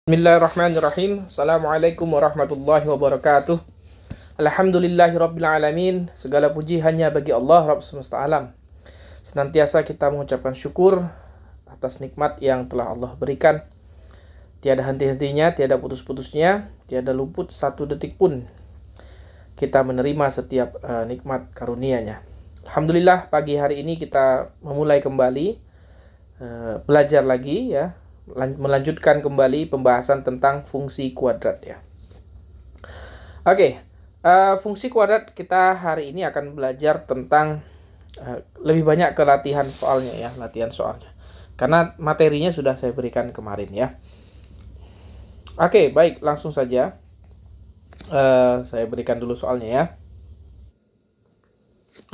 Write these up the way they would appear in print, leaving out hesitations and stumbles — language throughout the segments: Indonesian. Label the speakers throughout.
Speaker 1: Bismillahirrahmanirrahim. Assalamualaikum warahmatullahi wabarakatuh. Alhamdulillahirabbil alamin. Segala puji hanya bagi Allah Rabb semesta alam. Senantiasa kita mengucapkan syukur atas nikmat yang telah Allah berikan. Tiada henti-hentinya, tiada putus-putusnya, tiada luput satu detik pun kita menerima setiap nikmat karunia-Nya. Alhamdulillah, pagi hari ini kita memulai kembali belajar lagi ya, melanjutkan kembali pembahasan tentang fungsi kuadrat ya. Oke, fungsi kuadrat kita hari ini akan belajar tentang lebih banyak ke latihan soalnya ya, latihan soalnya. Karena materinya sudah saya berikan kemarin ya. Oke, baik, langsung saja. Saya berikan dulu soalnya ya.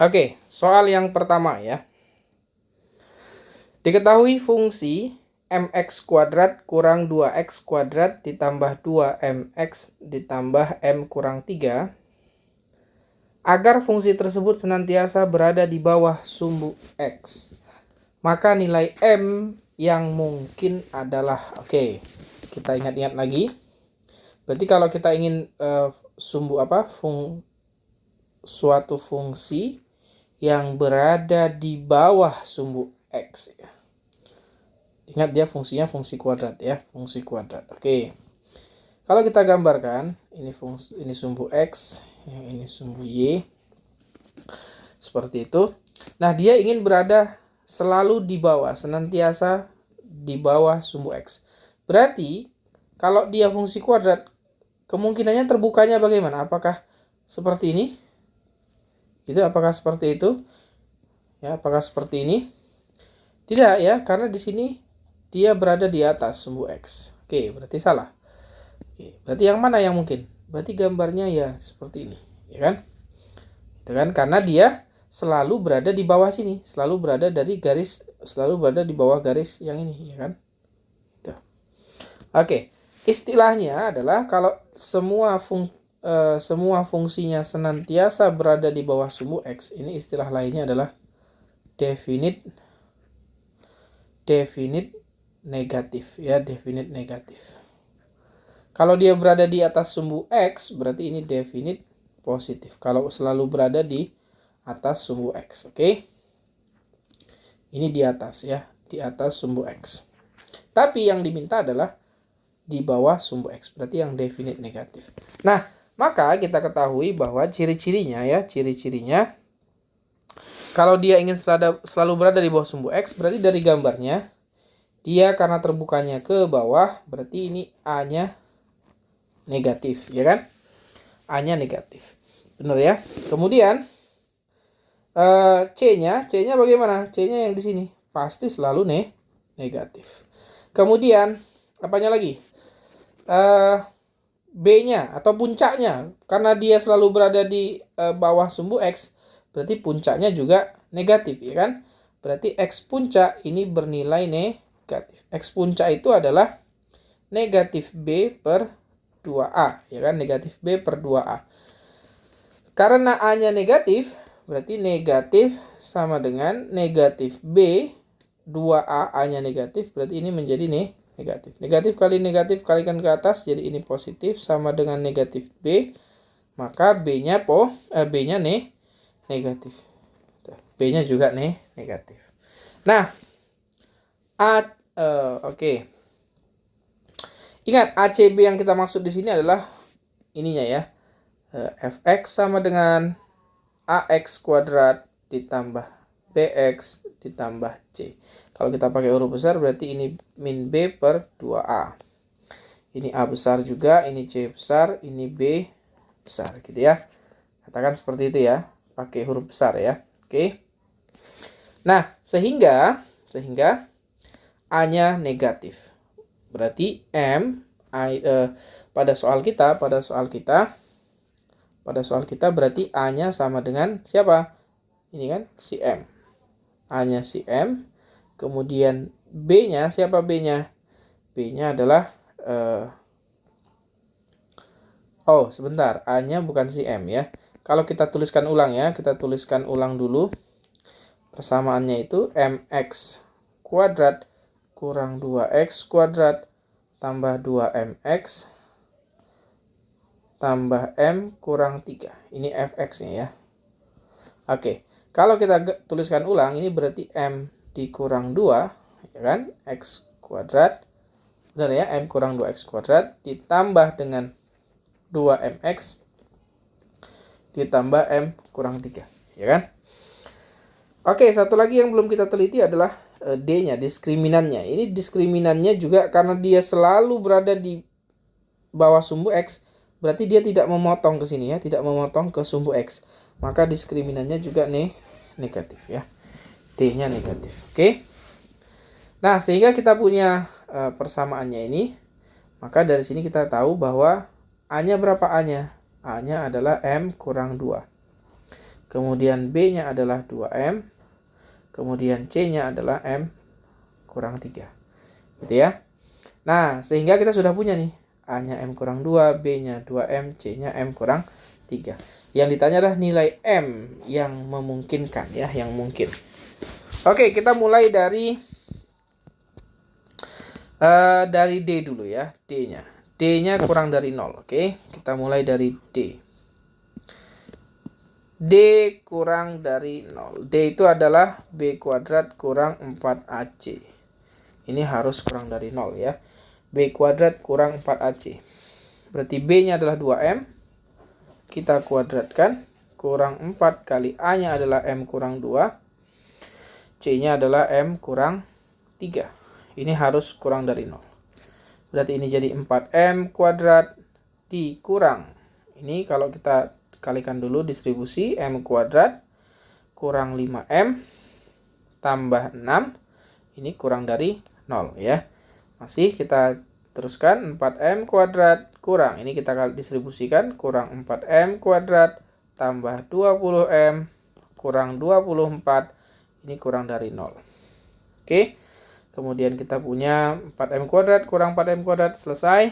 Speaker 1: Oke, soal yang pertama ya. Diketahui fungsi mx kuadrat kurang 2x kuadrat ditambah 2mx ditambah m kurang 3 agar fungsi tersebut senantiasa berada di bawah sumbu x. Maka nilai m yang mungkin adalah, oke, kita ingat-ingat lagi. Berarti kalau kita ingin suatu fungsi yang berada di bawah sumbu x ya. Ingat dia fungsinya fungsi kuadrat ya, fungsi kuadrat. Oke. Kalau kita gambarkan, ini sumbu x, ini sumbu y. Seperti itu. Nah, dia ingin berada selalu di bawah, senantiasa di bawah sumbu x. Berarti kalau dia fungsi kuadrat, kemungkinannya terbukanya bagaimana? Apakah seperti ini? Gitu, apakah seperti itu? Ya, apakah seperti ini? Tidak ya, karena di sini dia berada di atas sumbu x. Oke, berarti salah. Oke, berarti yang mana yang mungkin? Berarti gambarnya ya seperti ini, ya kan? Itu kan karena dia selalu berada di bawah sini, selalu berada di bawah garis yang ini, ya kan? Itu. Oke, istilahnya adalah kalau semua fungsinya senantiasa berada di bawah sumbu x, ini istilah lainnya adalah definite negatif ya, definite negatif. Kalau dia berada di atas sumbu x, berarti ini definite positif. Kalau selalu berada di atas sumbu x, oke? Ini di atas ya, di atas sumbu x. Tapi yang diminta adalah di bawah sumbu x, berarti yang definite negatif. Nah, maka kita ketahui bahwa ciri-cirinya kalau dia ingin selalu berada di bawah sumbu x, berarti dari gambarnya dia karena terbukanya ke bawah, berarti ini A-nya negatif, ya kan? A-nya negatif. Benar ya? Kemudian C-nya bagaimana? C-nya yang di sini pasti selalu negatif. Kemudian apanya lagi? B-nya atau puncaknya, karena dia selalu berada di bawah sumbu x, berarti puncaknya juga negatif, ya kan? Berarti x puncak ini bernilai negatif. X puncak itu adalah negatif B per 2A, ya kan? Negatif B per 2A. Karena A-nya negatif, berarti negatif sama dengan negatif B 2A, A-nya negatif, berarti ini menjadi negatif. Negatif kali negatif kalikan ke atas, jadi ini positif sama dengan negatif B. Maka B-nya negatif. B-nya juga negatif. Nah, oke. Ingat, ACB yang kita maksud di sini adalah ininya ya. Fx sama dengan AX kuadrat ditambah BX ditambah C. Kalau kita pakai huruf besar berarti ini min B per 2A. Ini A besar juga, ini C besar, ini B besar gitu ya. Katakan seperti itu ya, pakai huruf besar ya. Oke. Nah, sehingga A-nya negatif. Berarti pada soal kita berarti A-nya sama dengan siapa? Ini kan si M. A-nya si M. Kemudian B-nya, siapa B-nya? B-nya adalah sebentar. A-nya bukan si M ya. Kalau kita tuliskan ulang ya, kita tuliskan ulang dulu. Persamaannya itu mx kuadrat kurang 2x kuadrat tambah 2mx tambah M kurang 3. Ini fx-nya ya. Oke, kalau kita tuliskan ulang, ini berarti M dikurang 2, ya kan? X kuadrat. Benar ya, M kurang 2x kuadrat ditambah dengan 2mx ditambah M kurang 3, ya kan? Oke, satu lagi yang belum kita teliti adalah D-nya, diskriminannya. Ini diskriminannya juga karena dia selalu berada di bawah sumbu X, berarti dia tidak memotong ke sini ya, tidak memotong ke sumbu X. Maka diskriminannya juga negatif ya. D-nya negatif. Oke. Nah, sehingga kita punya persamaannya ini. Maka dari sini kita tahu bahwa A-nya berapa A-nya? A-nya adalah M kurang 2. Kemudian B-nya adalah 2M. Kemudian C-nya adalah M kurang 3. Gitu ya. Nah, sehingga kita sudah punya nih. A-nya M kurang 2, B-nya 2M, C-nya M kurang 3. Yang ditanya adalah nilai M yang memungkinkan ya, yang mungkin. Oke, kita mulai dari D dulu ya, D-nya. D-nya kurang dari 0, oke. Kita mulai dari D. D kurang dari 0. D itu adalah B kuadrat kurang 4AC. Ini harus kurang dari 0 ya. B kuadrat kurang 4AC. Berarti B-nya adalah 2M. Kita kuadratkan. Kurang 4 kali A-nya adalah M kurang 2. C-nya adalah M kurang 3. Ini harus kurang dari 0. Berarti ini jadi 4M kuadrat dikurang. Ini kalau kita kalikan dulu distribusi. M kuadrat kurang 5M tambah 6. Ini kurang dari 0 ya. Masih kita teruskan 4M kuadrat kurang. Ini kita distribusikan kurang 4M kuadrat tambah 20M kurang 24. Ini kurang dari 0. Oke. Kemudian kita punya 4M kuadrat kurang 4M kuadrat selesai.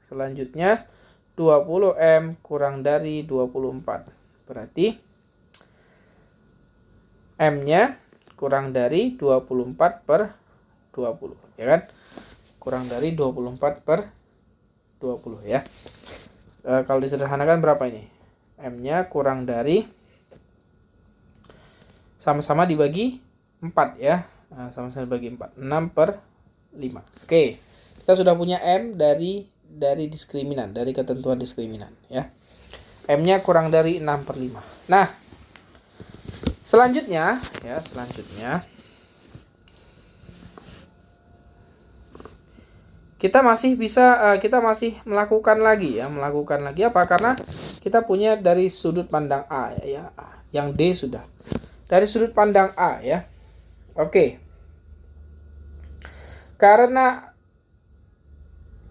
Speaker 1: Selanjutnya 20M kurang dari 24. Berarti M-nya kurang dari 24 per 20. Ya kan? Kurang dari 24 per 20 ya. Kalau disederhanakan berapa ini? M-nya kurang dari, sama-sama dibagi 4 ya. Nah, sama-sama dibagi 4. 6 per 5. Oke. Kita sudah punya M dari diskriminan, dari ketentuan diskriminan ya. M-nya kurang dari 6 per 5. Nah, selanjutnya kita masih bisa kita masih melakukan lagi apa? Karena kita punya dari sudut pandang A ya. Yang D sudah. Dari sudut pandang A ya. Oke. Karena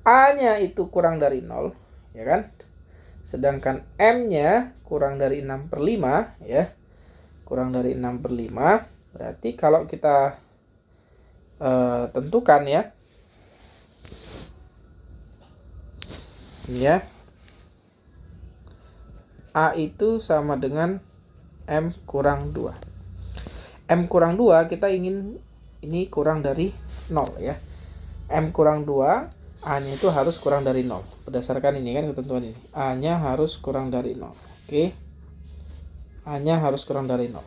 Speaker 1: A-nya itu kurang dari 0 ya kan? Sedangkan M-nya kurang dari 6 per 5 ya. Kurang dari 6 per 5. Berarti kalau kita tentukan ya. Ya. A itu sama dengan M kurang 2. M kurang 2 kita ingin ini kurang dari 0 ya. M kurang 2, A-nya itu harus kurang dari 0. Berdasarkan ini kan ketentuan ini. A-nya harus kurang dari 0. Oke. A-nya harus kurang dari 0.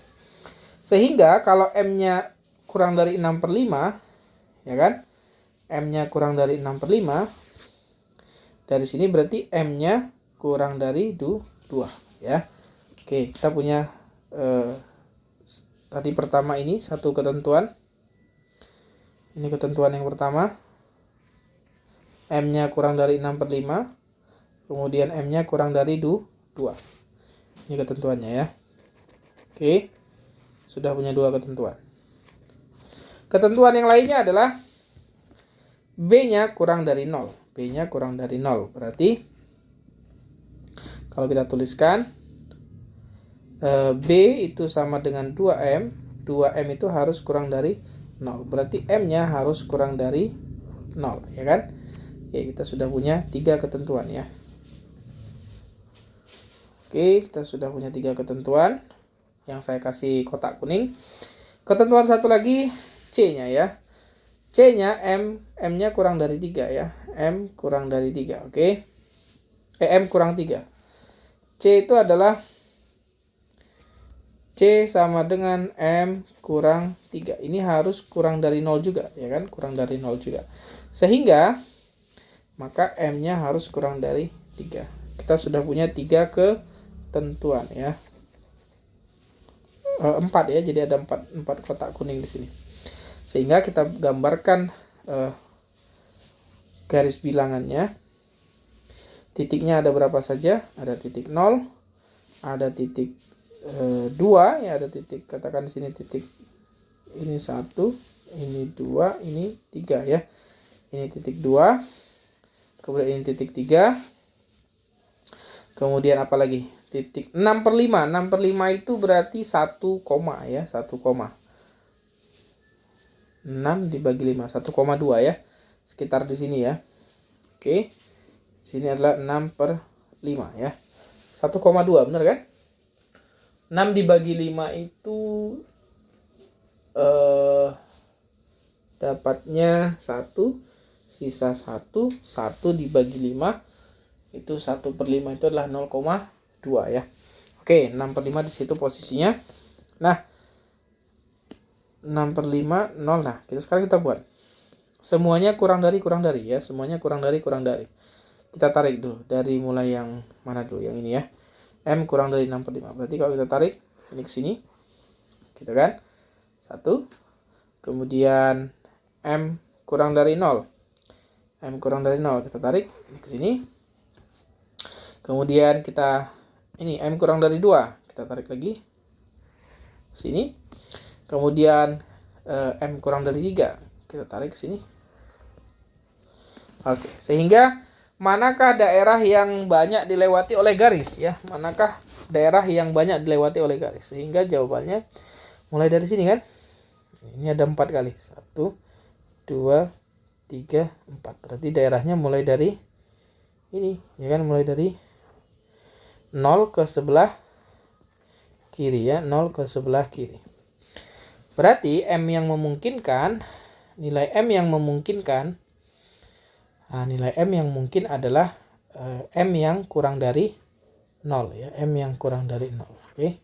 Speaker 1: Sehingga kalau M-nya kurang dari 6 per 5, ya kan? M-nya kurang dari 6 per 5. Dari sini berarti M-nya kurang dari 2 ya. Oke, kita punya tadi pertama ini satu ketentuan. Ini ketentuan yang pertama. M-nya kurang dari 6 per 5. Kemudian M-nya kurang dari 2. Ini ketentuannya ya. Oke. Sudah punya 2 ketentuan. Ketentuan yang lainnya adalah B-nya kurang dari 0. B-nya kurang dari 0. Berarti kalau kita tuliskan B itu sama dengan 2M. 2M itu harus kurang dari 0. Berarti M-nya harus kurang dari 0. Ya kan? Oke, kita sudah punya 3 ketentuan ya. Oke, kita sudah punya 3 ketentuan. Yang saya kasih kotak kuning. Ketentuan satu lagi C-nya ya. C-nya M-nya kurang dari 3 ya. M kurang dari 3. Oke. M kurang 3. C itu adalah C sama dengan M kurang 3. Ini harus kurang dari 0 juga, ya kan? Kurang dari 0 juga. Sehingga, maka M-nya harus kurang dari 3. Kita sudah punya 3 ketentuan, ya. 4 ya, jadi ada 4 kotak kuning di sini. Sehingga kita gambarkan garis bilangannya. Titiknya ada berapa saja? Ada titik 0, ada titik 2, ya, ada titik, katakan di sini titik ini 1, ini 2, ini 3 ya. Ini titik 2, kemudian ini titik 3. Kemudian apa lagi? Titik 6/5. 6/5 itu berarti 1 koma ya, 1 koma. 6 dibagi 5, 1,2 ya. Sekitar di sini ya. Oke. Sini adalah 6/5 ya. 1,2, benar kan? 6 dibagi 5 itu dapatnya 1, sisa 1, 1 dibagi 5 itu 1/5 itu adalah 0,2 ya. Oke, 6/5 di situ posisinya. Nah, 6/5 0. Nah, sekarang kita buat. Semuanya kurang dari ya. Semuanya kurang dari. Kita tarik dulu dari mulai yang mana dulu? Yang ini ya. M kurang dari 6/5. Berarti kalau kita tarik ini ke sini. Gitu kan? 1. Kemudian M kurang dari 0. M kurang dari 0. Kita tarik ini ke sini. Kemudian kita ini M kurang dari 2. Kita tarik lagi sini. Kemudian M kurang dari 3. Kita tarik ke sini. Oke, sehingga manakah daerah yang banyak dilewati oleh garis ya? Manakah daerah yang banyak dilewati oleh garis? Sehingga jawabannya mulai dari sini kan? Ini ada 4 kali. 1, 2, 3, 4. Berarti daerahnya mulai dari ini, ya kan? Mulai dari 0 ke sebelah kiri ya, 0 ke sebelah kiri. Berarti M yang memungkinkan, nilai M yang memungkinkan, nilai M yang mungkin adalah M yang kurang dari 0 ya, M yang kurang dari 0. Oke.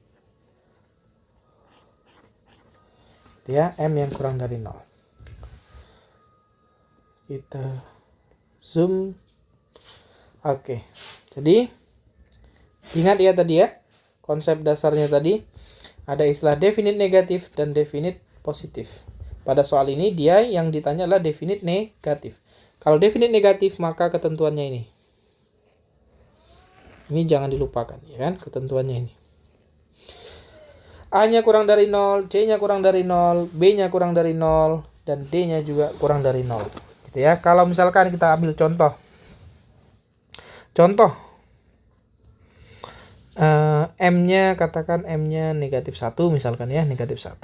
Speaker 1: Itu ya, M yang kurang dari 0. Kita zoom. Oke. Jadi ingat ya tadi ya, konsep dasarnya tadi ada istilah definite negatif dan definite positif. Pada soal ini dia yang ditanya adalah definite negatif. Kalau definite negatif maka ketentuannya ini. Ini jangan dilupakan ya kan, ketentuannya ini. A-nya kurang dari 0, C-nya kurang dari 0, B-nya kurang dari 0, dan D-nya juga kurang dari 0. Gitu ya. Kalau misalkan kita ambil contoh. M-nya katakan M-nya negatif 1 misalkan ya, negatif 1.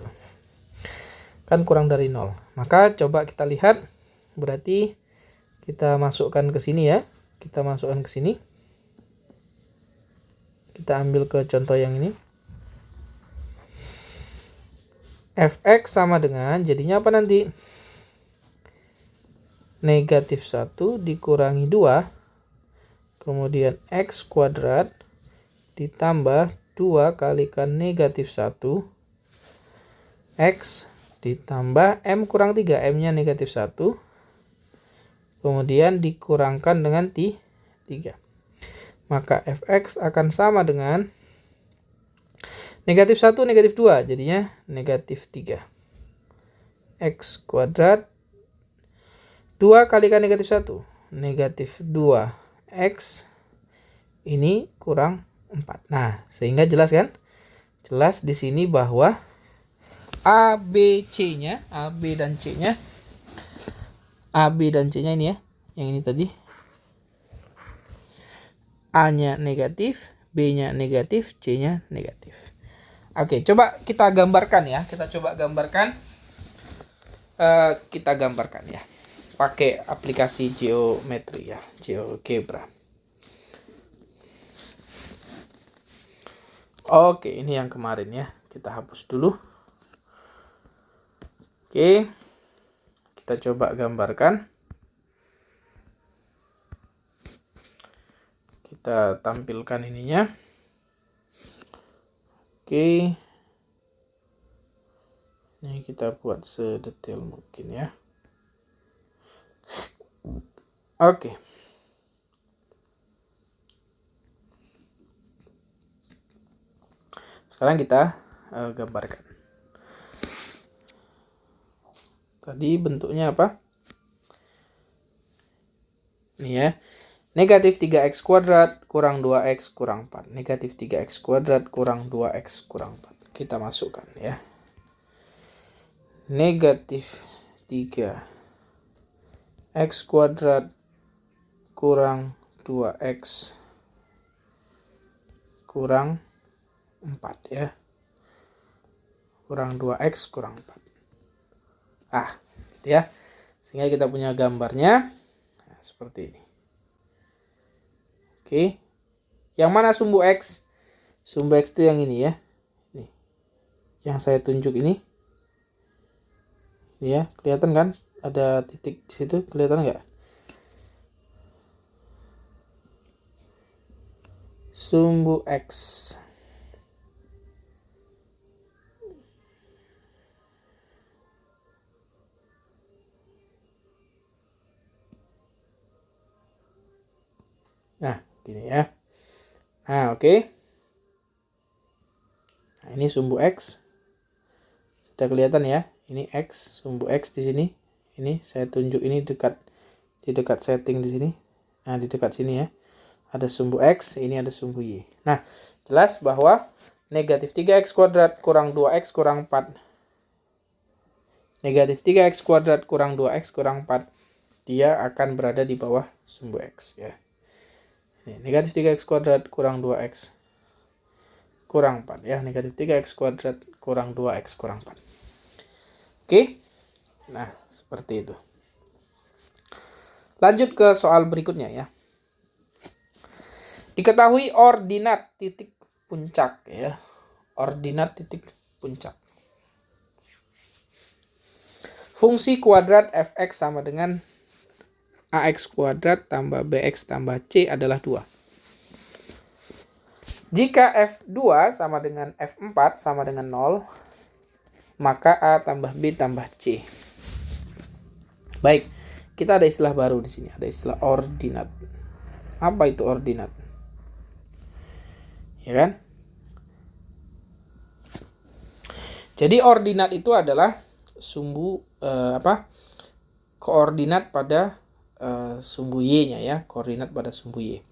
Speaker 1: Kan kurang dari 0. Maka coba kita lihat, berarti kita masukkan ke sini ya. Kita masukkan ke sini. Kita ambil ke contoh yang ini. Fx sama dengan, jadinya apa nanti? Negatif 1 dikurangi 2. Kemudian X kuadrat ditambah 2 kalikan negatif 1. X ditambah M kurang 3. M-nya negatif 1. Kemudian dikurangkan dengan 3. Maka Fx akan sama dengan negatif 1, negatif 2. Jadinya negatif 3. X kuadrat 2 kalikan negatif 1. Negatif 2X. Ini kurang 4. Nah, sehingga jelas kan? Jelas di sini bahwa A, B, C-nya, A, B, dan C-nya, A, B, dan C-nya ini ya, yang ini tadi. A-nya negatif, B-nya negatif, C-nya negatif. Oke, coba kita gambarkan ya. Kita coba gambarkan. Kita gambarkan ya. Pakai aplikasi geometri ya, GeoGebra. Oke, ini yang kemarin ya. Kita hapus dulu. Oke. Kita coba gambarkan. kita tampilkan ininya. Oke. Ini kita buat sedetail mungkin ya. Oke. Sekarang kita gambarkan. Tadi bentuknya apa? Ini ya. Negatif 3x kuadrat kurang 2x kurang 4. Negatif 3x kuadrat kurang 2x kurang 4. Kita masukkan ya. Negatif 3x kuadrat kurang 2x kurang 4 ya. Kurang 2x kurang 4. Gitu ya. Sehingga kita punya gambarnya seperti ini. Oke. Yang mana sumbu X? Sumbu X itu yang ini ya. Nih. Yang saya tunjuk ini. Ini ya, kelihatan kan? Ada titik di situ, kelihatan nggak? Sumbu X. Nah, gini ya. Nah, oke. Nah, ini sumbu X. Sudah kelihatan ya. Ini X, sumbu X di sini. Ini saya tunjuk ini di dekat setting di sini. Nah, di dekat sini ya. Ada sumbu X, ini ada sumbu Y. Nah, jelas bahwa negatif 3x kuadrat kurang 2x kurang 4. Negatif 3x kuadrat kurang 2x kurang 4. Dia akan berada di bawah sumbu X ya. Ini, negatif 3x kuadrat kurang 2x kurang 4 ya. Negatif 3x kuadrat kurang 2x kurang 4. Oke. Nah, seperti itu. Lanjut ke soal berikutnya ya. Diketahui ordinat titik puncak ya. Ordinat titik puncak. Fungsi kuadrat fx sama dengan ax kuadrat tambah bx tambah c adalah 2. Jika f2 sama dengan f4 sama dengan 0, maka a tambah b tambah c. Baik, kita ada istilah baru di sini, ada istilah ordinat. Apa itu ordinat? Ya kan? Jadi ordinat itu adalah sumbu koordinat pada sumbu y-nya ya, koordinat pada sumbu y.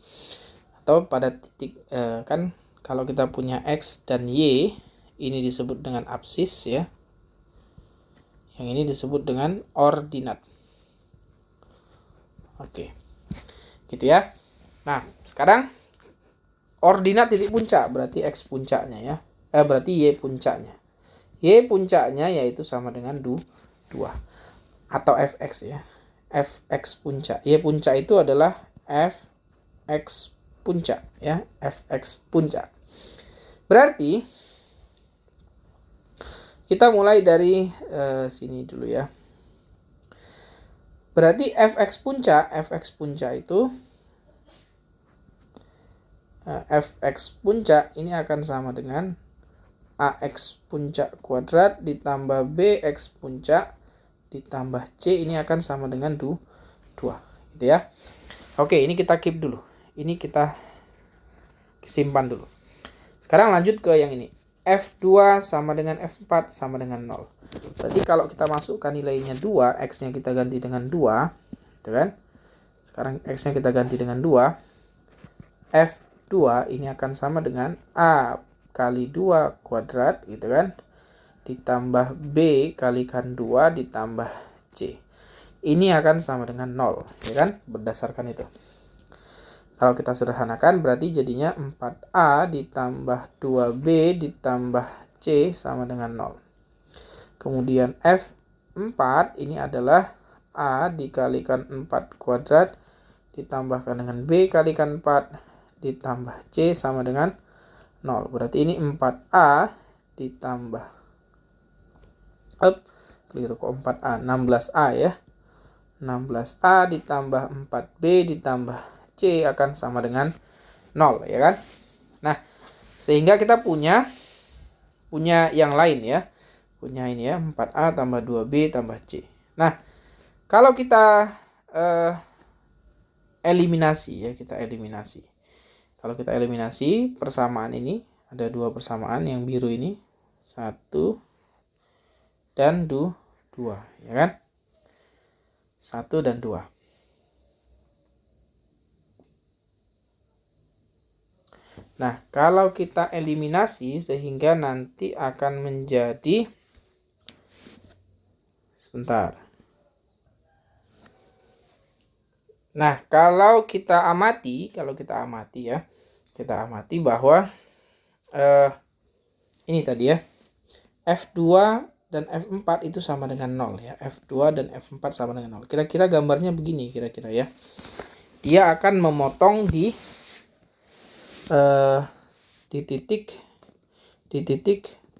Speaker 1: Atau pada titik kan kalau kita punya x dan y, ini disebut dengan absis ya. Yang ini disebut dengan ordinat. Oke. Gitu ya. Nah, sekarang ordinat titik puncak berarti x puncaknya ya. Berarti y puncaknya. Y puncaknya yaitu sama dengan 2 atau fx ya. Fx puncak. Y puncak itu adalah fx puncak ya, fx puncak. Berarti kita mulai dari sini dulu ya. Berarti fx puncak itu fx puncak ini akan sama dengan ax puncak kuadrat ditambah bx puncak ditambah c, ini akan sama dengan 2 gitu ya. Oke, ini kita keep dulu. Ini kita simpan dulu. Sekarang lanjut ke yang ini. F2 sama dengan F4 sama dengan 0. Berarti kalau kita masukkan nilainya 2, X-nya kita ganti dengan 2, gitu kan? Sekarang X-nya kita ganti dengan 2. F2 ini akan sama dengan A kali 2 kuadrat, gitu kan? Ditambah B kalikan 2 ditambah C. Ini akan sama dengan 0, ya kan? Berdasarkan itu. Kalau kita sederhanakan berarti jadinya 4A ditambah 2B ditambah C sama dengan 0. Kemudian F4 ini adalah A dikalikan 4 kuadrat ditambahkan dengan B kalikan 4 ditambah C sama dengan 0. Berarti ini 4A ditambah keliru kok 4A, 16A ya. 16A ditambah 4B ditambah C akan sama dengan 0 ya kan. Nah, sehingga kita punya yang lain ya. Punya ini ya, 4A tambah 2B tambah C. Nah, kalau kita eliminasi ya, kita eliminasi. Kalau kita eliminasi persamaan ini, ada dua persamaan yang biru ini, 1 dan 2 ya kan. 1 dan 2. Nah, kalau kita eliminasi sehingga nanti akan menjadi, sebentar. Nah, kalau kita amati ya, kita amati bahwa ini tadi ya, F2 dan F4 itu sama dengan 0 ya. F2 dan F4 sama dengan 0. Kira-kira gambarnya begini kira-kira ya. Dia akan memotong di titik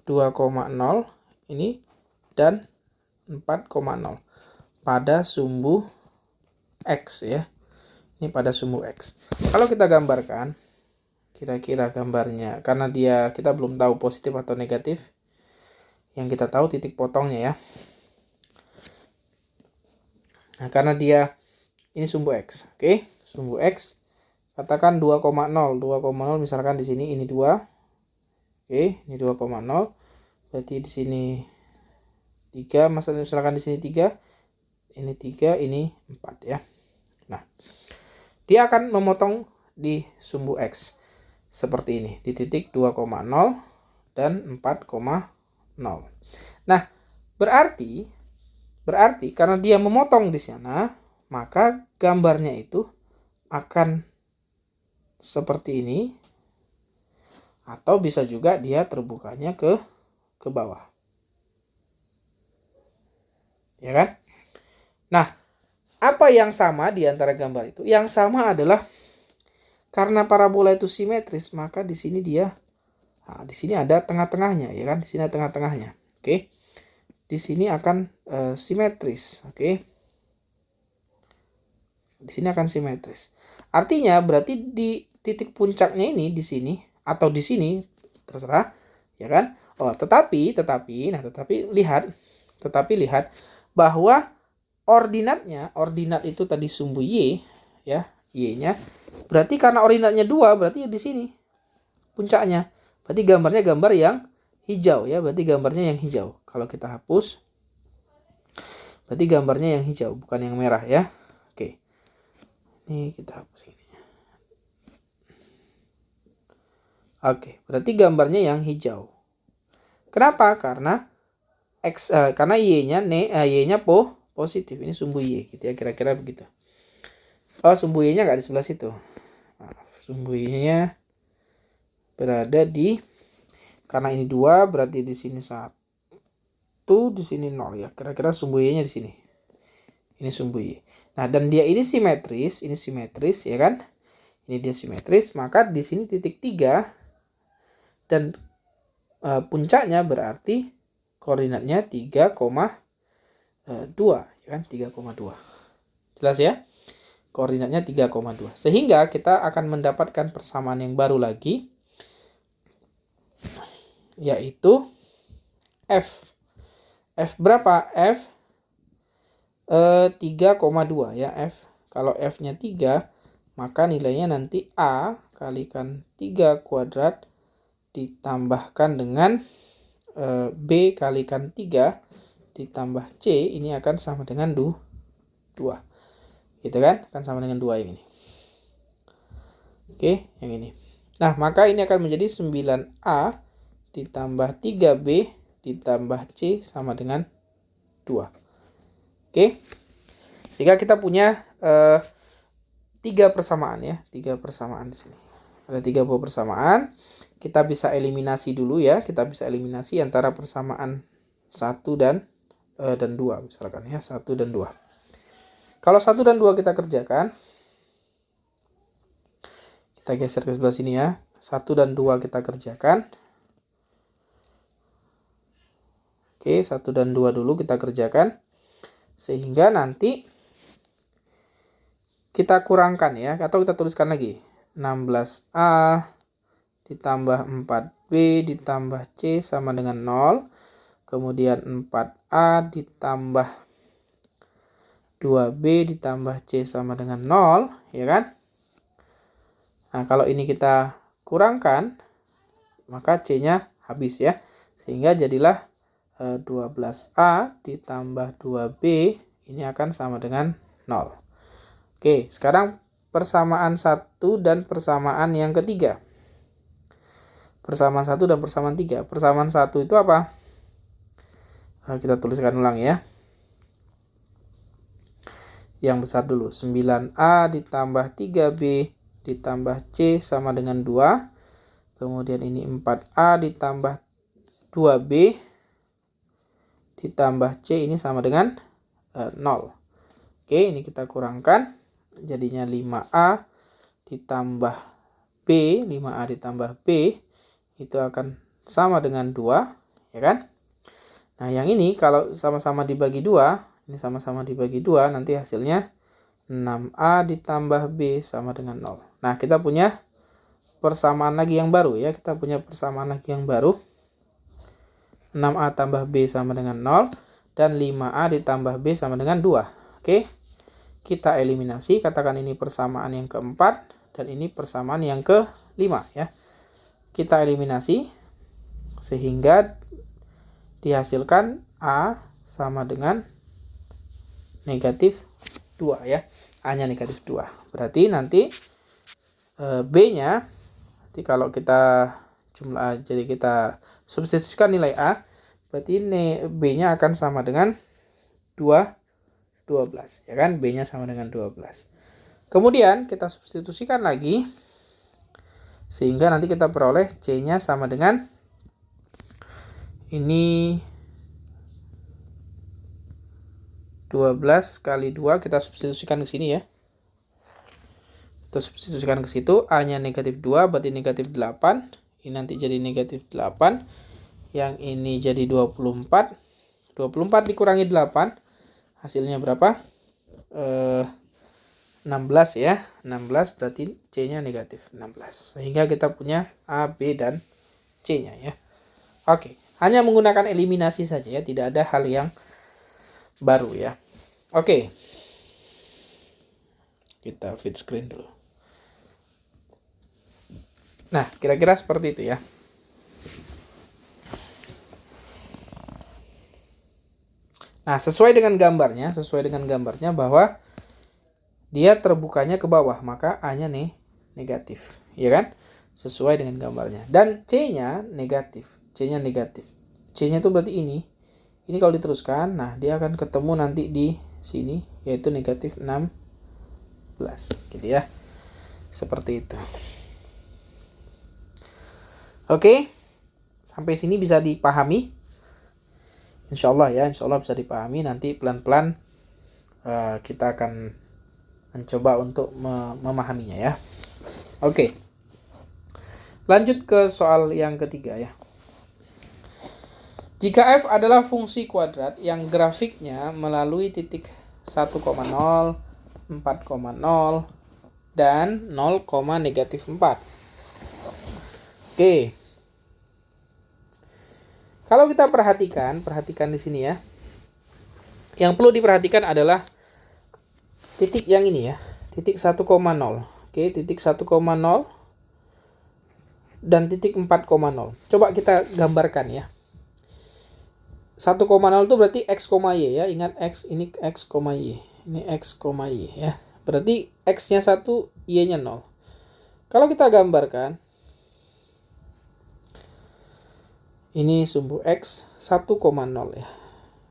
Speaker 1: 2,0 ini dan 4,0 pada sumbu X ya. Ini pada sumbu X. Kalau kita gambarkan, kira-kira gambarnya, karena kita belum tahu positif atau negatif, yang kita tahu titik potongnya ya. Nah, karena dia ini sumbu X, oke? Sumbu X, katakan 2,0 misalkan di sini ini 2. Oke, ini 2,0. Berarti di sini 3, misalkan di sini 3, ini 3, ini 4 ya. Nah, dia akan memotong di sumbu X seperti ini, di titik 2,0 dan 4,0. Nah, berarti karena dia memotong di sana, maka gambarnya itu akan seperti ini, atau bisa juga dia terbukanya ke bawah. Ya kan? Nah, apa yang sama di antara gambar itu? Yang sama adalah karena parabola itu simetris, maka di sini di sini ada tengah-tengahnya, ya kan? Di sini ada tengah-tengahnya. Oke. Di sini akan simetris, oke. Di sini akan simetris. Artinya berarti di titik puncaknya ini di sini atau di sini terserah, ya kan? Oh, tetapi lihat bahwa ordinat itu tadi sumbu Y ya, Y-nya. Berarti karena ordinatnya 2, berarti di sini puncaknya. Berarti gambarnya gambar yang hijau ya, berarti gambarnya yang hijau. Kalau kita hapus, berarti gambarnya yang hijau, bukan yang merah ya. Oke. Ini kita hapus ini. Oke, berarti gambarnya yang hijau. Kenapa? Karena karena Y-nya positif. Ini sumbu Y gitu ya, kira-kira begitu. Oh, sumbu Y-nya nggak di sebelah situ. Nah, sumbu Y-nya berada di, karena ini 2, berarti di sini 1, di sini 0 ya. Kira-kira sumbu Y-nya di sini. Ini sumbu Y. Nah, dan dia ini simetris ya kan? Ini dia simetris, maka di sini titik 3 dan puncaknya berarti koordinatnya 3,2 ya kan? 3,2. Jelas ya? Koordinatnya 3,2. Sehingga kita akan mendapatkan persamaan yang baru lagi, yaitu F. F berapa? F 3,2 ya F. Kalau F-nya 3, maka nilainya nanti A kalikan 3 kuadrat ditambahkan dengan B kalikan 3 ditambah C, ini akan sama dengan 2. Gitu kan? Akan sama dengan 2 yang ini. Oke, yang ini. Nah, maka ini akan menjadi 9A ditambah 3B ditambah C sama dengan 2. Oke. Sehingga kita punya 3 persamaan ya, 3 persamaan di sini. Ada 3 buah persamaan. Kita bisa eliminasi dulu ya. Kita bisa eliminasi antara persamaan 1 dan 2 misalkan ya, 1 dan 2. Kalau 1 dan 2 kita kerjakan, kita geser ke sebelah sini ya. 1 dan 2 kita kerjakan. Oke, 1 dan 2 dulu kita kerjakan. Sehingga nanti kita kurangkan ya, atau kita tuliskan lagi. 16A ditambah 4B ditambah C sama dengan 0. Kemudian 4A ditambah 2B ditambah C sama dengan 0, ya kan? Nah, kalau ini kita kurangkan, maka C-nya habis ya. Sehingga jadilah 12A ditambah 2B ini akan sama dengan 0. Oke, sekarang persamaan 1 dan persamaan yang ketiga. Persamaan 1 dan persamaan 3. Persamaan 1 itu apa? Nah, kita tuliskan ulang ya. Yang besar dulu. 9A ditambah 3B ditambah C sama dengan 2. Kemudian ini 4A ditambah 2B ditambah C ini sama dengan 0. Oke, ini kita kurangkan. Jadinya 5A ditambah B, 5A ditambah B itu akan sama dengan 2, ya kan? Nah, yang ini kalau sama-sama dibagi 2, ini sama-sama dibagi 2, nanti hasilnya 6A ditambah B sama dengan 0. Nah, kita punya persamaan lagi yang baru ya. Kita punya persamaan lagi yang baru. 6A tambah B sama dengan 0 dan 5A ditambah B sama dengan 2. Oke. Kita eliminasi, katakan ini persamaan yang keempat dan ini persamaan yang kelima ya. Kita eliminasi sehingga dihasilkan A sama dengan negatif 2 ya. A-nya negatif 2. Berarti nanti B-nya, nanti kalau kita jadi kita substitusikan nilai A, berarti B-nya akan sama dengan 12, ya kan? B-nya sama dengan 12. Kemudian kita substitusikan lagi sehingga nanti kita peroleh C-nya sama dengan ini 12 kali 2, kita substitusikan ke sini ya. Kita substitusikan ke situ, A-nya negatif 2 berarti negatif 8. Ini nanti jadi negatif 8. Yang ini jadi 24. 24 dikurangi 8 hasilnya berapa? 16 ya. 16 berarti C-nya negatif 16. Sehingga kita punya A, B, dan C-nya ya. Oke, hanya menggunakan eliminasi saja ya. Tidak ada hal yang baru ya. Oke. Kita fit screen dulu. Nah, kira-kira seperti itu ya. Nah, sesuai dengan gambarnya bahwa dia terbukanya ke bawah, maka A-nya negatif, ya kan? Sesuai dengan gambarnya. Dan C-nya negatif. C-nya negatif. C-nya itu berarti ini. Ini kalau diteruskan, nah dia akan ketemu nanti di sini, yaitu negatif 16. Gitu ya. Seperti itu. Oke. Sampai sini bisa dipahami? Insya Allah ya, insya Allah bisa dipahami. Nanti pelan-pelan kita akan mencoba untuk memahaminya ya. Oke. Lanjut ke soal yang ketiga ya. Jika f adalah fungsi kuadrat yang grafiknya melalui titik 1,0, 4,0, dan 0, negatif 4. Oke. Kalau kita perhatikan di sini ya. Yang perlu diperhatikan adalah titik yang ini ya. Titik 1,0. Oke, titik 1,0 dan titik 4,0. Coba kita gambarkan ya. 1,0 itu berarti X, Y ya. Ingat X, ini X, Y. Ini X, Y ya. Berarti X-nya 1, Y-nya 0. Kalau kita gambarkan, ini sumbu X 1,0 ya.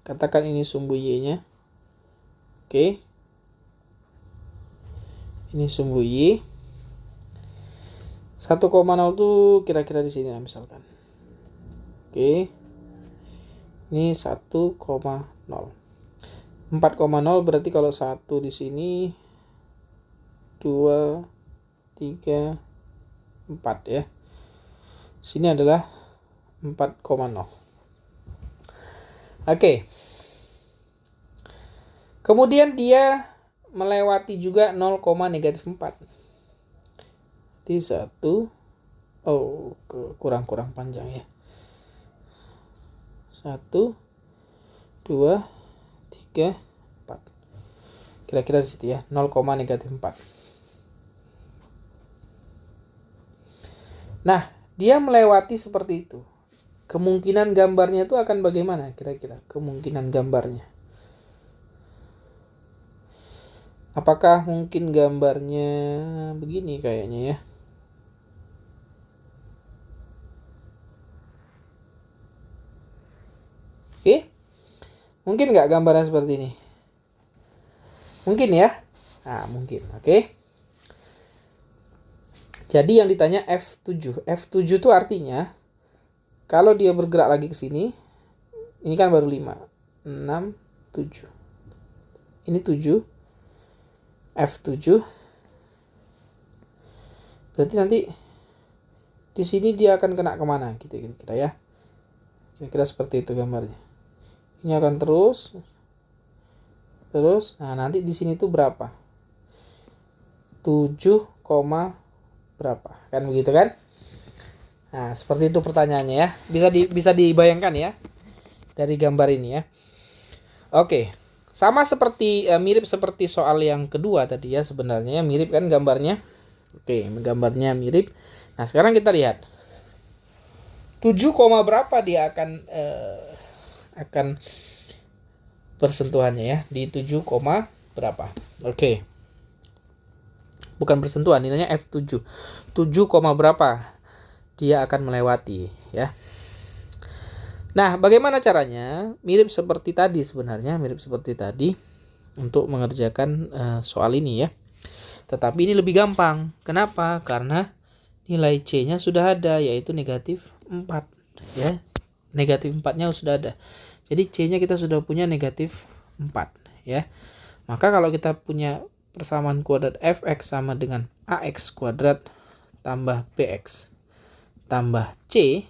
Speaker 1: Katakan ini sumbu Y-nya. Oke. Ini sumbu Y. 1,0 tuh kira-kira di sini misalkan. Oke. Ini 1,0. 4,0 berarti kalau 1 di sini 2 3 4 ya. Sini adalah 4,0. Oke. Kemudian dia melewati juga 0, negatif 4. berarti 1, kurang panjang ya. 1, 2, 3, 4. Kira-kira di situ ya, 0,-4. Nah, dia melewati seperti itu. Kemungkinan gambarnya itu akan bagaimana kira-kira? Kemungkinan gambarnya. Apakah mungkin gambarnya begini kayaknya ya? Oke. Mungkin nggak gambarnya seperti ini? Mungkin ya? Nah, mungkin. Oke. Jadi yang ditanya F7. F7 itu artinya kalau dia bergerak lagi ke sini, ini kan baru 5, 6, 7. Ini 7. F7. Berarti nanti di sini dia akan kena kemana gitu kira-kira ya. Kira-kira seperti itu gambarnya. Ini akan terus. Nah, nanti di sini tuh berapa? 7, berapa? Kan begitu kan? Nah, seperti itu pertanyaannya ya. Bisa dibayangkan ya dari gambar ini ya. Oke. Sama seperti mirip seperti soal yang kedua tadi ya, sebenarnya mirip kan gambarnya. Oke, gambarnya mirip. Nah, sekarang kita lihat 7, berapa dia akan persentuhannya ya, di 7, berapa. Oke. Bukan persentuhan, nilainya F7. 7, berapa dia akan melewati ya. Nah, bagaimana caranya? Mirip seperti tadi sebenarnya, untuk mengerjakan soal ini ya. Tetapi ini lebih gampang. Kenapa? Karena nilai C-nya sudah ada, yaitu -4 ya. -4-nya sudah ada. Jadi C-nya kita sudah punya -4 ya. Maka kalau kita punya persamaan kuadrat fx sama dengan ax kuadrat tambah bx tambah c,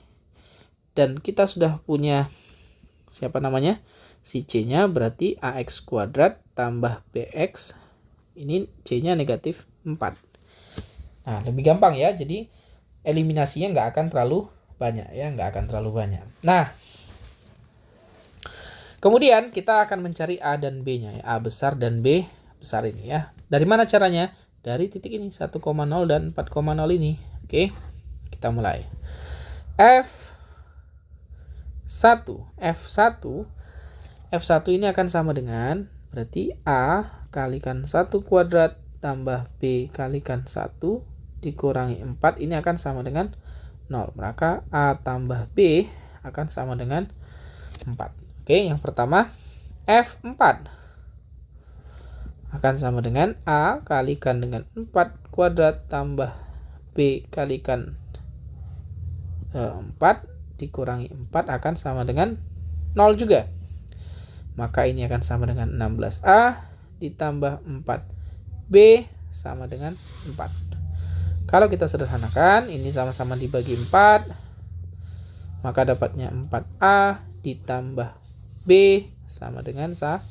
Speaker 1: dan kita sudah punya si C-nya, berarti AX kuadrat tambah BX, ini C-nya -4. Nah, lebih gampang ya, jadi eliminasinya nggak akan terlalu banyak ya, Nah, kemudian kita akan mencari A dan B-nya ya, A besar dan B besar ini ya. Dari mana caranya? Dari titik ini, 1,0 dan 4,0 ini. Oke, kita mulai. F1 ini akan sama dengan, berarti A kalikan 1 kuadrat tambah B kalikan 1 dikurangi 4, ini akan sama dengan 0. Maka A tambah B akan sama dengan 4. Oke, yang pertama F4 akan sama dengan A kalikan dengan 4 kuadrat tambah B kalikan 4 dikurangi 4 akan sama dengan 0 juga. Maka ini akan sama dengan 16A ditambah 4B sama dengan 4. Kalau kita sederhanakan, ini sama-sama dibagi 4, maka dapatnya 4A ditambah B sama dengan 1.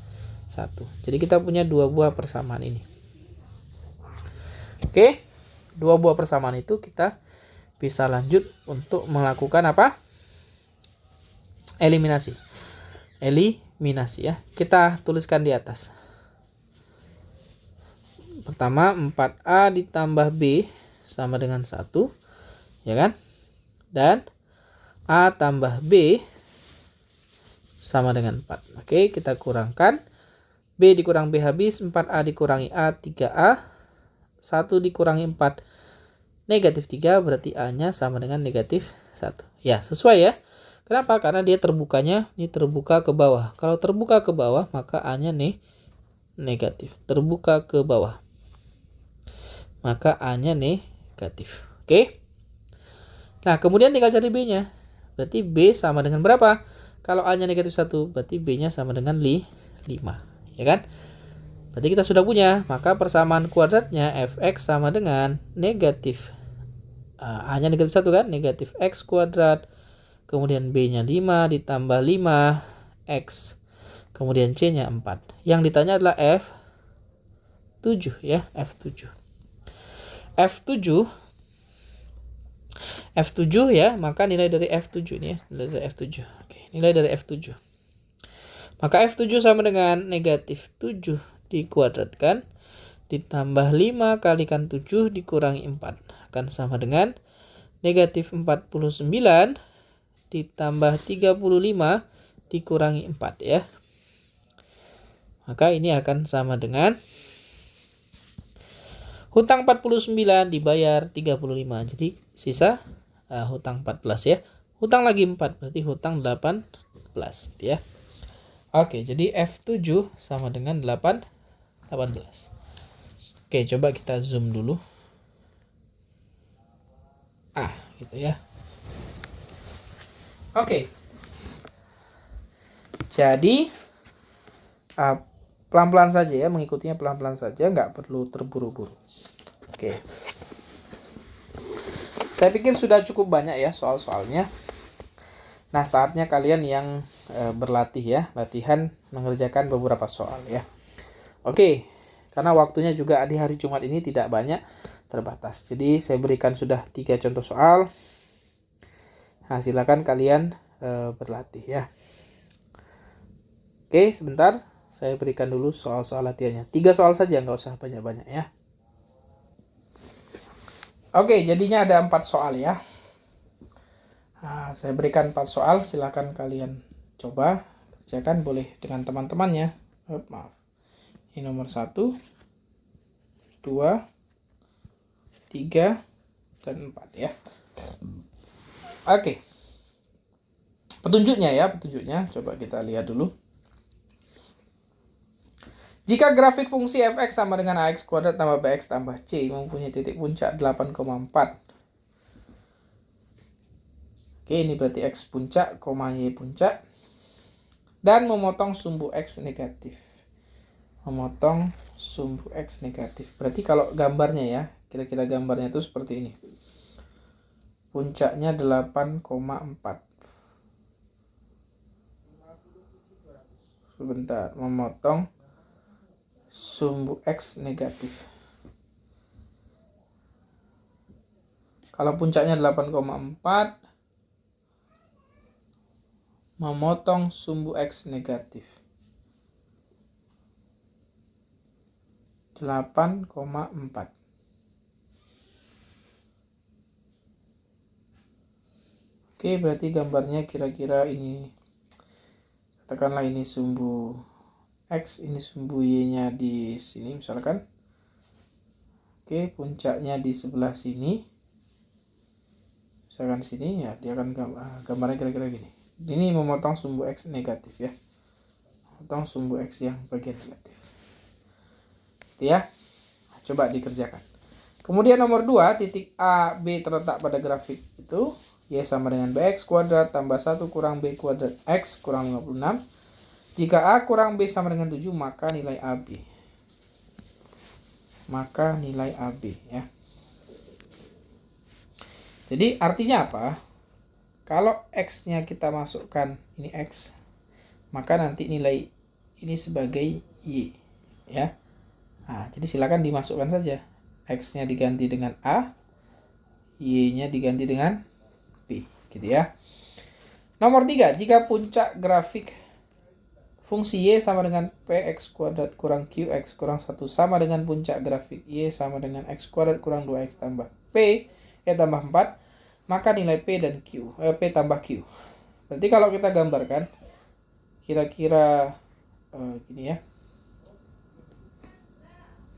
Speaker 1: Jadi kita punya dua buah persamaan ini. Oke, dua buah persamaan itu kita bisa lanjut untuk melakukan apa? Eliminasi ya. Kita tuliskan di atas. Pertama, 4A ditambah B sama dengan 1, ya kan? Dan A tambah B sama dengan 4. Oke, kita kurangkan. B dikurang B habis, 4A dikurangi A, 3A. 1 dikurangi 4, -3, berarti A-nya sama dengan -1. Ya, sesuai ya. Kenapa? Karena dia terbukanya, ini terbuka ke bawah. Kalau terbuka ke bawah, maka A-nya negatif. Terbuka ke bawah, maka A-nya negatif. Oke. Nah, kemudian tinggal cari B-nya. Berarti B sama dengan berapa? Kalau A-nya -1, berarti B-nya sama dengan 5. Ya kan? Berarti kita sudah punya. Maka persamaan kuadratnya fx sama dengan negatif. A-nya -1 kan? Negatif x kuadrat. Kemudian B-nya 5 ditambah 5x. Kemudian C-nya 4. Yang ditanya adalah F7 ya, F7. F7 F7 ya, maka nilai dari F7 nih ya, nilai dari F7. Oke, nilai dari F7. Maka F7 sama dengan negatif 7 dikuadratkan ditambah 5 kalikan 7 dikurangi 4 akan sama dengan negatif 49 ditambah 35 dikurangi 4 ya. Maka ini akan sama dengan hutang 49 dibayar 35. Jadi sisa hutang 14 ya. Hutang lagi 4 berarti hutang 18 gitu ya. Oke, jadi F7 sama dengan 18. Oke, coba kita zoom dulu. Gitu ya. Oke. Jadi pelan-pelan saja ya, mengikutinya pelan-pelan saja, nggak perlu terburu-buru. Oke. Saya pikir sudah cukup banyak ya soal-soalnya. Nah, saatnya kalian yang berlatih ya, latihan mengerjakan beberapa soal ya. Oke, karena waktunya juga di hari Jumat ini tidak banyak, terbatas. Jadi saya berikan sudah 3 contoh soal. Nah, silakan kalian berlatih ya. Oke, sebentar. Saya berikan dulu soal-soal latihannya. 3 soal saja, nggak usah banyak-banyak ya. Oke, jadinya ada 4 soal ya. Nah, saya berikan 4 soal, silakan kalian coba kerjakan, boleh dengan teman-temannya. Maaf. Ini nomor 1, 2, 3, dan 4 ya. Oke. Petunjuknya coba kita lihat dulu. Jika grafik fungsi fx sama dengan ax kuadrat tambah bx tambah c mempunyai titik puncak 8,4. Oke, ini berarti x puncak, y puncak. Dan memotong sumbu x negatif. Memotong sumbu x negatif. Berarti kalau gambarnya ya, kira-kira gambarnya itu seperti ini. Puncaknya 8,4. Sebentar, memotong sumbu x negatif. Kalau puncaknya 8,4, memotong sumbu x negatif 8,4. Oke, berarti gambarnya kira-kira ini. Katakanlah ini sumbu x, ini sumbu y-nya di sini misalkan. Oke, puncaknya di sebelah sini. Misalkan sini ya, dia akan gambarnya kira-kira gini. Ini memotong sumbu x negatif ya. Memotong sumbu x yang bagian negatif. Gitu ya. Coba dikerjakan. Kemudian nomor 2, titik A, B terletak pada grafik itu. Y sama dengan bx kuadrat tambah 1 kurang b kuadrat x kurang 56. Jika A kurang B sama dengan 7, maka nilai AB. Maka nilai AB ya. Jadi artinya apa? Kalau X-nya kita masukkan ini X, maka nanti nilai ini sebagai Y ya. Nah, jadi silakan dimasukkan saja. X-nya diganti dengan A, Y-nya diganti dengan B, gitu ya. Nomor 3, jika puncak grafik fungsi Y sama dengan Px kuadrat kurang Qx kurang 1 sama dengan puncak grafik Y sama dengan X kuadrat kurang 2X tambah P, tambah 4, maka nilai P dan Q, P tambah Q. Berarti kalau kita gambarkan, kira-kira gini ya.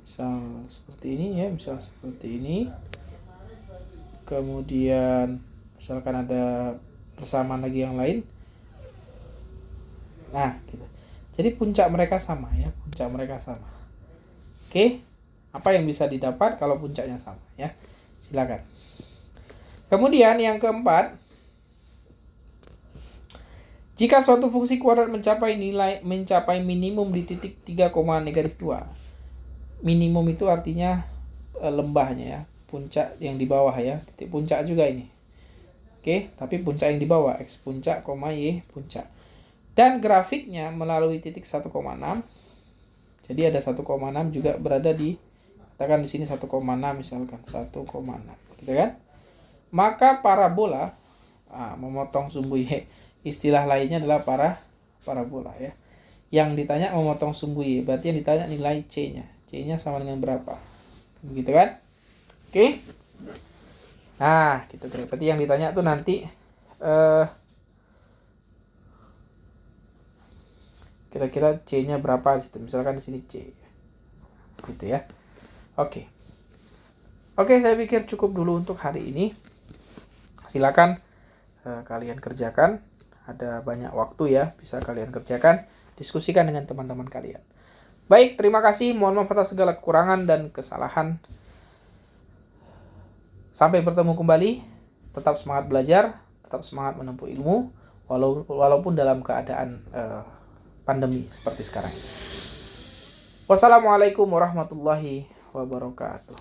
Speaker 1: Misal seperti ini ya, misal seperti ini. Kemudian misalkan ada persamaan lagi yang lain. Nah, gitu. Jadi puncak mereka sama ya, puncak mereka sama. Oke, apa yang bisa didapat kalau puncaknya sama ya? Silakan. Kemudian yang keempat, jika suatu fungsi kuadrat mencapai minimum di titik 3, negatif 2. Minimum itu artinya lembahnya ya, puncak yang di bawah ya, titik puncak juga ini. Oke, tapi puncak yang di bawah, x puncak, y puncak. Dan grafiknya melalui titik 1,6. Jadi ada 1,6 juga berada di, katakan di sini 1,6 misalkan, 1,6. Gitu kan? Maka parabola, memotong sumbu Y, istilah lainnya adalah parabola ya. Yang ditanya memotong sumbu Y, berarti yang ditanya nilai C-nya. C-nya sama dengan berapa? Begitu kan? Oke. Nah, gitu. Berarti yang ditanya tuh nanti kira-kira C-nya berapa gitu. Misalkan di sini C. Gitu ya. Oke. Oke, saya pikir cukup dulu untuk hari ini. Silakan kalian kerjakan. Ada banyak waktu ya, bisa kalian kerjakan. Diskusikan dengan teman-teman kalian. Baik, terima kasih. Mohon maaf atas segala kekurangan dan kesalahan. Sampai bertemu kembali. Tetap semangat belajar, tetap semangat menempuh ilmu, walaupun dalam keadaan pandemi seperti sekarang. Wassalamualaikum warahmatullahi wabarakatuh.